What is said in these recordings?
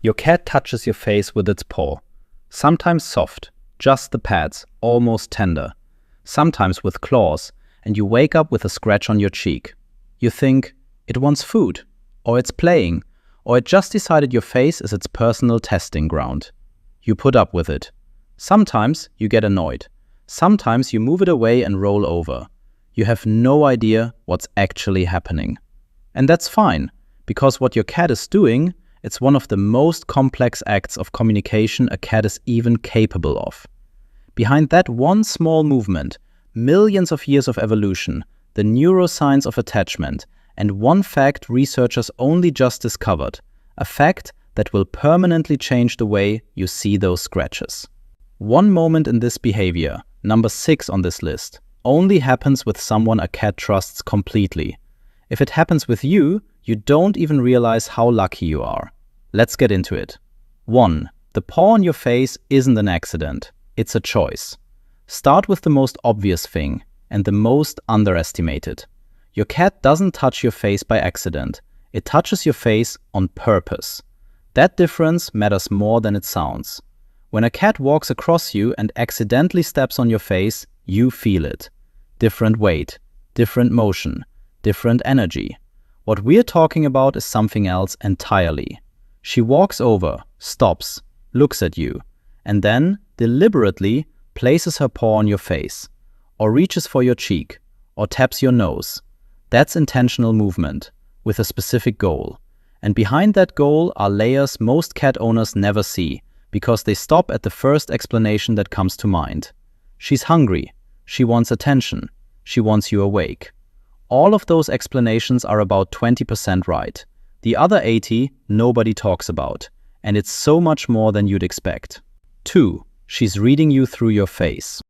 Your cat touches your face with its paw. Sometimes soft, just the pads, almost tender. Sometimes with claws, and you wake up with a scratch on your cheek. You think, it wants food, or it's playing, or it just decided your face is its personal testing ground. You put up with it. Sometimes you get annoyed. Sometimes you move it away and roll over. You have no idea what's actually happening. And that's fine, because what your cat is doing, it's one of the most complex acts of communication a cat is even capable of. Behind that one small movement, millions of years of evolution, the neuroscience of attachment, and one fact researchers only just discovered, a fact that will permanently change the way you see those scratches. One moment in this behavior, number 6 on this list, only happens with someone a cat trusts completely. If it happens with you, you don't even realize how lucky you are. Let's get into it. 1. The paw on your face isn't an accident. It's a choice. Start with the most obvious thing and the most underestimated. Your cat doesn't touch your face by accident. It touches your face on purpose. That difference matters more than it sounds. When a cat walks across you and accidentally steps on your face, you feel it. Different weight, different motion, different energy. What we're talking about is something else entirely. She walks over, stops, looks at you, and then deliberately places her paw on your face, or reaches for your cheek, or taps your nose. That's intentional movement, with a specific goal. And behind that goal are layers most cat owners never see, because they stop at the first explanation that comes to mind. She's hungry. She wants attention. She wants you awake. All of those explanations are about 20% right. The other 80 nobody talks about, and it's so much more than you'd expect. 2. She's reading you through your face.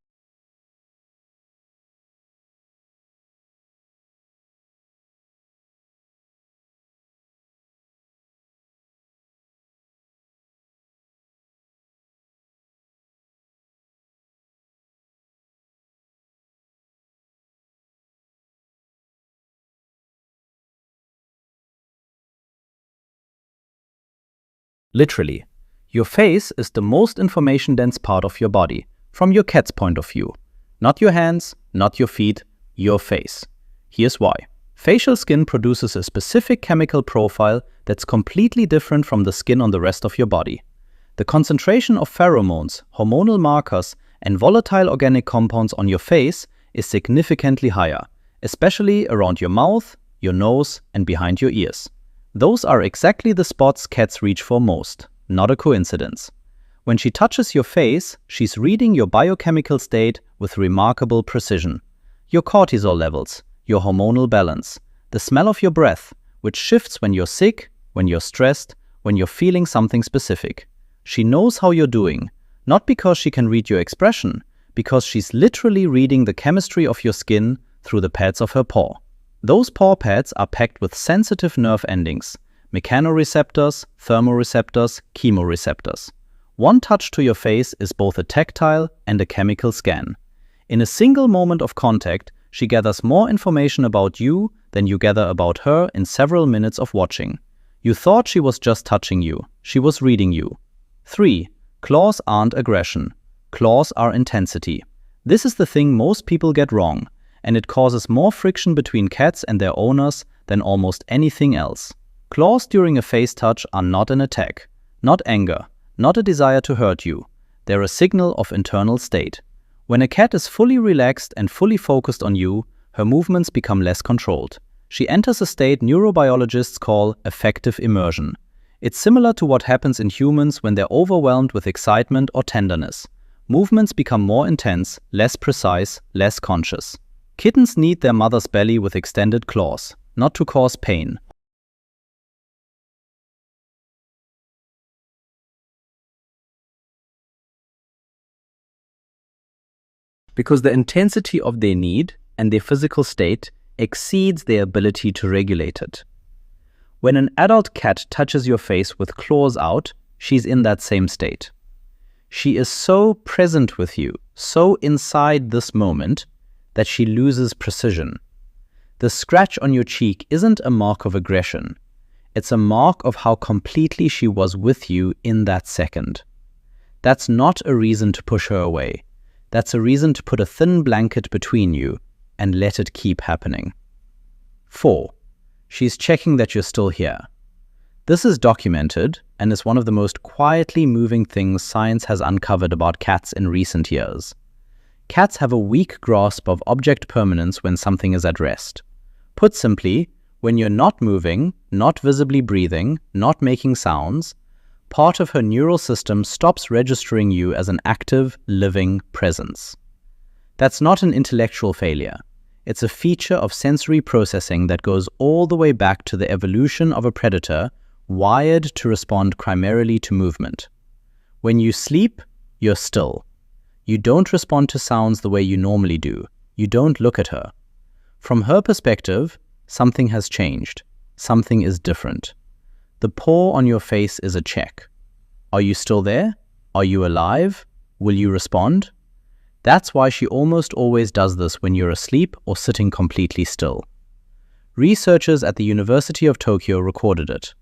Literally, your face is the most information-dense part of your body, from your cat's point of view. Not your hands, not your feet, your face. Here's why. Facial skin produces a specific chemical profile that's completely different from the skin on the rest of your body. The concentration of pheromones, hormonal markers, and volatile organic compounds on your face is significantly higher, especially around your mouth, your nose, and behind your ears. Those are exactly the spots cats reach for most, not a coincidence. When she touches your face, she's reading your biochemical state with remarkable precision. Your cortisol levels, your hormonal balance, the smell of your breath, which shifts when you're sick, when you're stressed, when you're feeling something specific. She knows how you're doing, not because she can read your expression, because she's literally reading the chemistry of your skin through the pads of her paw. Those paw pads are packed with sensitive nerve endings, mechanoreceptors, thermoreceptors, chemoreceptors. One touch to your face is both a tactile and a chemical scan. In a single moment of contact, she gathers more information about you than you gather about her in several minutes of watching. You thought she was just touching you. She was reading you. 3. Claws aren't aggression. Claws are intensity. This is the thing most people get wrong, and it causes more friction between cats and their owners than almost anything else. Claws during a face touch are not an attack, not anger, not a desire to hurt you. They're a signal of internal state. When a cat is fully relaxed and fully focused on you, her movements become less controlled. She enters a state neurobiologists call affective immersion. It's similar to what happens in humans when they're overwhelmed with excitement or tenderness. Movements become more intense, less precise, less conscious. Kittens knead their mother's belly with extended claws, not to cause pain. Because the intensity of their need and their physical state exceeds their ability to regulate it. When an adult cat touches your face with claws out, she's in that same state. She is so present with you, so inside this moment, that she loses precision. The scratch on your cheek isn't a mark of aggression. It's a mark of how completely she was with you in that second. That's not a reason to push her away. That's a reason to put a thin blanket between you and let it keep happening. 4. She's checking that you're still here. This is documented and is one of the most quietly moving things science has uncovered about cats in recent years. Cats have a weak grasp of object permanence when something is at rest. Put simply, when you're not moving, not visibly breathing, not making sounds, part of her neural system stops registering you as an active, living presence. That's not an intellectual failure. It's a feature of sensory processing that goes all the way back to the evolution of a predator wired to respond primarily to movement. When you sleep, you're still. You don't respond to sounds the way you normally do. You don't look at her. From her perspective, something has changed. Something is different. The paw on your face is a check. Are you still there? Are you alive? Will you respond? That's why she almost always does this when you're asleep or sitting completely still. Researchers at the University of Tokyo recorded it.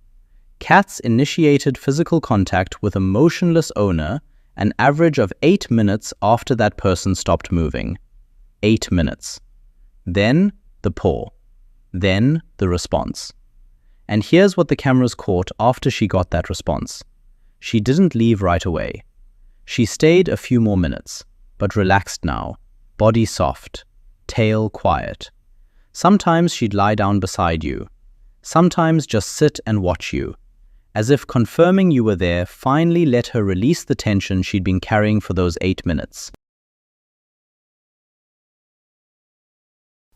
Cats initiated physical contact with a motionless owner an average of 8 minutes after that person stopped moving. 8 minutes. Then the paw. Then the response. And here's what the cameras caught after she got that response. She didn't leave right away. She stayed a few more minutes, but relaxed now, body soft, tail quiet. Sometimes she'd lie down beside you. Sometimes just sit and watch you. As if confirming you were there finally let her release the tension she'd been carrying for those 8 minutes.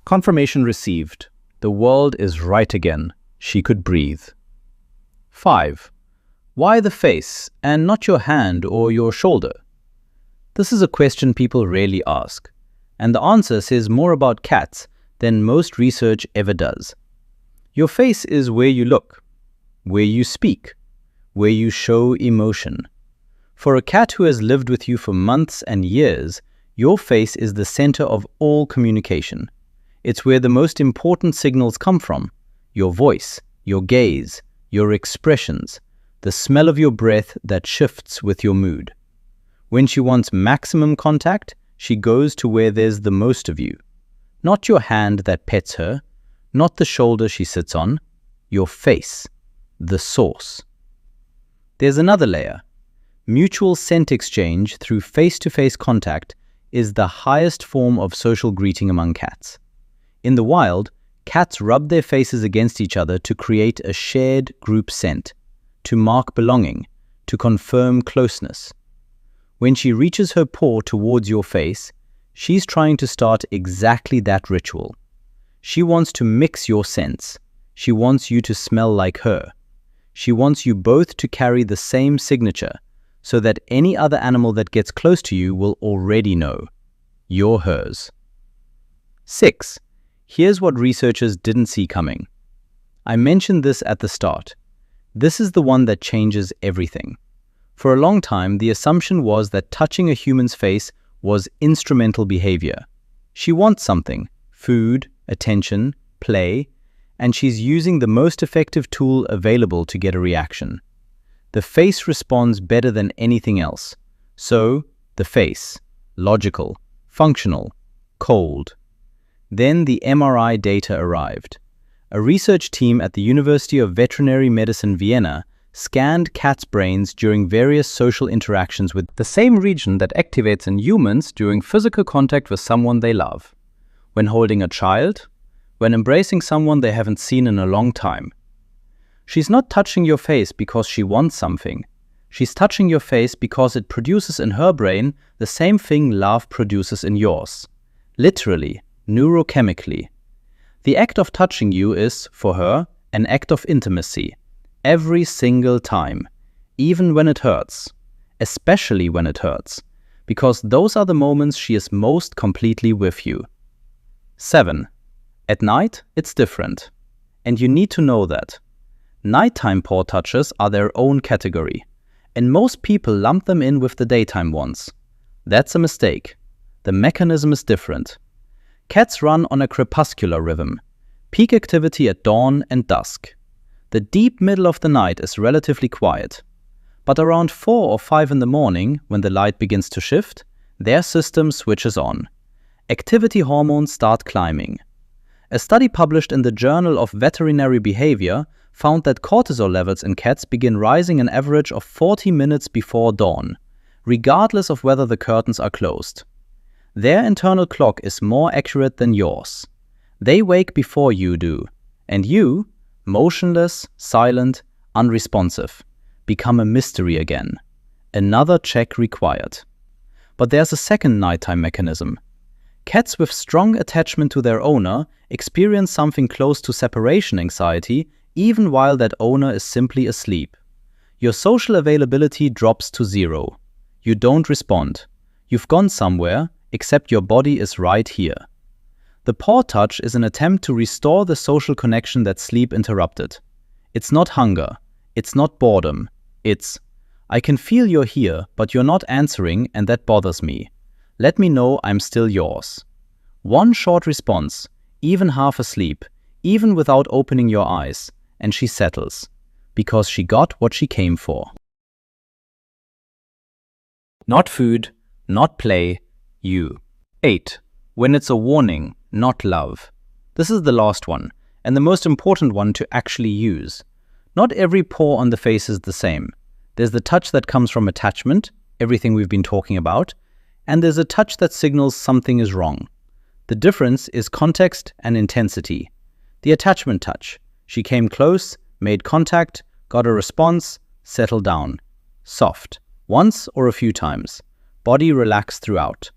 Confirmation received. The world is right again. She could breathe. 5. Why the face and not your hand or your shoulder? This is a question people rarely ask, and the answer says more about cats than most research ever does. Your face is where you look, where you speak, where you show emotion. For a cat who has lived with you for months and years, your face is the center of all communication. It's where the most important signals come from. Your voice, your gaze, your expressions, the smell of your breath that shifts with your mood. When she wants maximum contact, she goes to where there's the most of you. Not your hand that pets her, not the shoulder she sits on, your face, the source. There's another layer. Mutual scent exchange through face-to-face contact is the highest form of social greeting among cats. In the wild, cats rub their faces against each other to create a shared group scent, to mark belonging, to confirm closeness. When she reaches her paw towards your face, she's trying to start exactly that ritual. She wants to mix your scents. She wants you to smell like her. She wants you both to carry the same signature so that any other animal that gets close to you will already know. You're hers. 6. Here's what researchers didn't see coming. I mentioned this at the start. This is the one that changes everything. For a long time, the assumption was that touching a human's face was instrumental behavior. She wants something, food, attention, play, and she's using the most effective tool available to get a reaction. The face responds better than anything else. So, the face, logical, functional, cold. Then the MRI data arrived. A research team at the University of Veterinary Medicine, Vienna, scanned cats' brains during various social interactions with the same region that activates in humans during physical contact with someone they love. When holding a child, when embracing someone they haven't seen in a long time. She's not touching your face because she wants something. She's touching your face because it produces in her brain the same thing love produces in yours. Literally, neurochemically. The act of touching you is, for her, an act of intimacy. Every single time, even when it hurts, especially when it hurts, because those are the moments she is most completely with you. 7. At night, it's different. And you need to know that. Nighttime paw touches are their own category, and most people lump them in with the daytime ones. That's a mistake. The mechanism is different. Cats run on a crepuscular rhythm, peak activity at dawn and dusk. The deep middle of the night is relatively quiet. But around 4 or 5 in the morning, when the light begins to shift, their system switches on. Activity hormones start climbing. A study published in the Journal of Veterinary Behavior found that cortisol levels in cats begin rising an average of 40 minutes before dawn, regardless of whether the curtains are closed. Their internal clock is more accurate than yours. They wake before you do, and you, motionless, silent, unresponsive, become a mystery again. Another check required. But there's a second nighttime mechanism. Cats with strong attachment to their owner experience something close to separation anxiety even while that owner is simply asleep. Your social availability drops to 0. You don't respond. You've gone somewhere, except your body is right here. The paw touch is an attempt to restore the social connection that sleep interrupted. It's not hunger. It's not boredom. It's, I can feel you're here, but you're not answering, and that bothers me. Let me know I'm still yours. One short response, even half asleep, even without opening your eyes, and she settles, because she got what she came for. Not food, not play, you. 8. When it's a warning, not love. This is the last one, and the most important one to actually use. Not every paw on the face is the same. There's the touch that comes from attachment, everything we've been talking about, and there's a touch that signals something is wrong. The difference is context and intensity. The attachment touch. She came close, made contact, got a response, settled down. Soft. Once or a few times. Body relaxed throughout.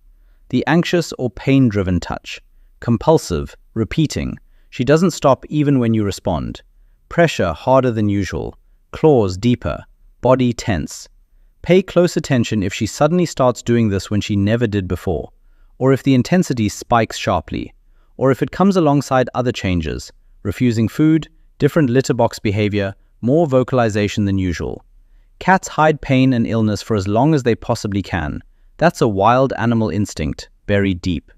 The anxious or pain-driven touch. Compulsive, repeating. She doesn't stop even when you respond. Pressure harder than usual. Claws deeper. Body tense. Pay close attention if she suddenly starts doing this when she never did before, or if the intensity spikes sharply, or if it comes alongside other changes, refusing food, different litter box behavior, more vocalization than usual. Cats hide pain and illness for as long as they possibly can. That's a wild animal instinct, buried deep.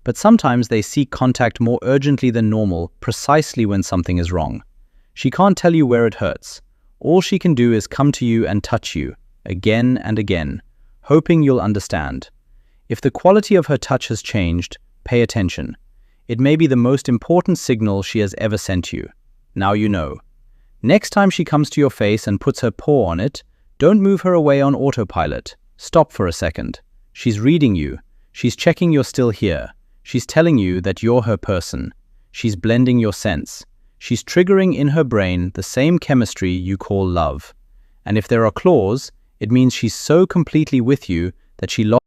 But sometimes they seek contact more urgently than normal, precisely when something is wrong. She can't tell you where it hurts. All she can do is come to you and touch you, again and again, hoping you'll understand. If the quality of her touch has changed, pay attention. It may be the most important signal she has ever sent you. Now you know. Next time she comes to your face and puts her paw on it, don't move her away on autopilot. Stop for a second. She's reading you. She's checking you're still here. She's telling you that you're her person. She's blending your sense. She's triggering in her brain the same chemistry you call love. And if there are claws, it means she's so completely with you that she lost